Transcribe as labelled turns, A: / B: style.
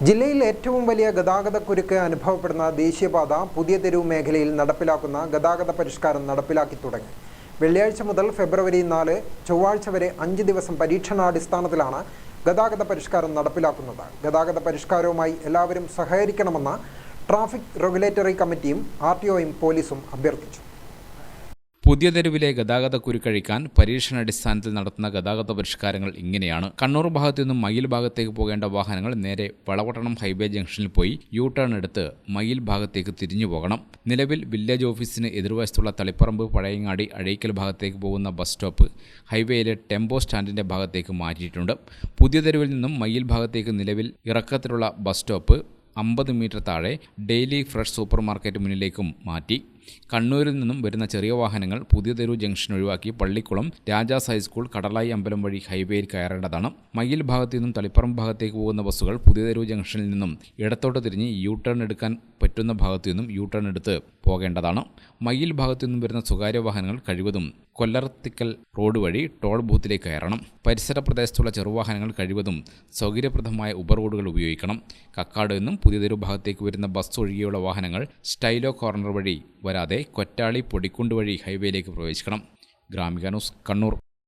A: ജില്ലയിൽ ഏറ്റവും വലിയ ഗതാഗതക്കുരുക്ക് അനുഭവപ്പെടുന്ന ദേശീയപാത പുതിയ തെരുവ് മേഖലയിൽ നടപ്പിലാക്കുന്ന ഗതാഗത പരിഷ്കാരം നടപ്പിലാക്കി തുടങ്ങി. വെള്ളിയാഴ്ച മുതൽ ഫെബ്രുവരി 4 ചൊവ്വാഴ്ച വരെ 5 ദിവസം പരീക്ഷണാടിസ്ഥാനത്തിലാണ് ഗതാഗത പരിഷ്കാരം നടപ്പിലാക്കുന്നത്. ഗതാഗത പരിഷ്കാരവുമായി എല്ലാവരും സഹകരിക്കണമെന്ന് ട്രാഫിക് റെഗുലേറ്ററി കമ്മിറ്റിയും RTOയും പോലീസും അഭ്യർത്ഥിച്ചു.
B: പുതിയ തെരുവിലെ ഗതാഗത കുരുക്കഴിക്കാൻ പരീക്ഷണാടിസ്ഥാനത്തിൽ നടത്തുന്ന ഗതാഗത പരിഷ്കാരങ്ങൾ ഇങ്ങനെയാണ്. കണ്ണൂർ ഭാഗത്തു നിന്നും മയിൽ ഭാഗത്തേക്ക് പോകേണ്ട വാഹനങ്ങൾ നേരെ വളവട്ടണം ഹൈവേ ജംഗ്ഷനിൽ പോയി U-ടേൺ എടുത്ത് മയിൽ ഭാഗത്തേക്ക് തിരിഞ്ഞു പോകണം. നിലവിൽ വില്ലേജ് ഓഫീസിന് എതിർവശത്തുള്ള തളിപ്പറമ്പ് പഴയങ്ങാടി അഴീക്കൽ ഭാഗത്തേക്ക് പോകുന്ന ബസ് സ്റ്റോപ്പ് ഹൈവേയിലെ ടെമ്പോ സ്റ്റാൻഡിന്റെ ഭാഗത്തേക്ക് മാറ്റിയിട്ടുണ്ട്. പുതിയ തെരുവിൽ നിന്നും മയിൽ ഭാഗത്തേക്ക് നിലവിൽ ഇറക്കത്തിലുള്ള ബസ് സ്റ്റോപ്പ് 50 മീറ്റർ താഴെ ഡെയിലി ഫ്രഷ് സൂപ്പർ മാർക്കറ്റ് മുന്നിലേക്കും മാറ്റി. കണ്ണൂരിൽ നിന്നും വരുന്ന ചെറിയ വാഹനങ്ങൾ പുതിയ തെരുവ് ജംഗ്ഷൻ ഒഴിവാക്കി പള്ളിക്കുളം രാജാസ് ഹൈസ്കൂൾ കടലായി അമ്പലം വഴി ഹൈവേയിൽ കയറേണ്ടതാണ്. മയിൽ ഭാഗത്തു നിന്നും തളിപ്പറമ്പ് ഭാഗത്തേക്ക് പോകുന്ന ബസ്സുകൾ പുതിയ തെരുവ് ജംഗ്ഷനിൽ നിന്നും ഇടത്തോട്ട് തിരിഞ്ഞ് U-ടേൺ എടുക്കാൻ പറ്റുന്ന ഭാഗത്തു നിന്നും U-ടേൺ എടുത്ത് പോകേണ്ടതാണ്. മയിൽ ഭാഗത്തു നിന്നും വരുന്ന സ്വകാര്യ വാഹനങ്ങൾ കഴിവതും കൊല്ലർത്തിക്കൽ റോഡ് വഴി ടോൾ ബൂത്തിലേക്ക് കയറണം. പരിസര പ്രദേശത്തുള്ള ചെറുവാഹനങ്ങൾ കഴിവതും സൗകര്യപ്രദമായ ഉപറോഡുകൾ ഉപയോഗിക്കണം. കക്കാട് നിന്നും പുതിയ തെരുവ് ഭാഗത്തേക്ക് വരുന്ന ബസ് ഒഴികെയുള്ള വാഹനങ്ങൾ സ്റ്റൈലോ കോർണർ വഴി വരാതെ കൊറ്റാളി പൊടിക്കുണ്ട് വഴി ഹൈവേയിലേക്ക് പ്രവേശിക്കണം. ഗ്രാമിക ന്യൂസ്, കണ്ണൂർ.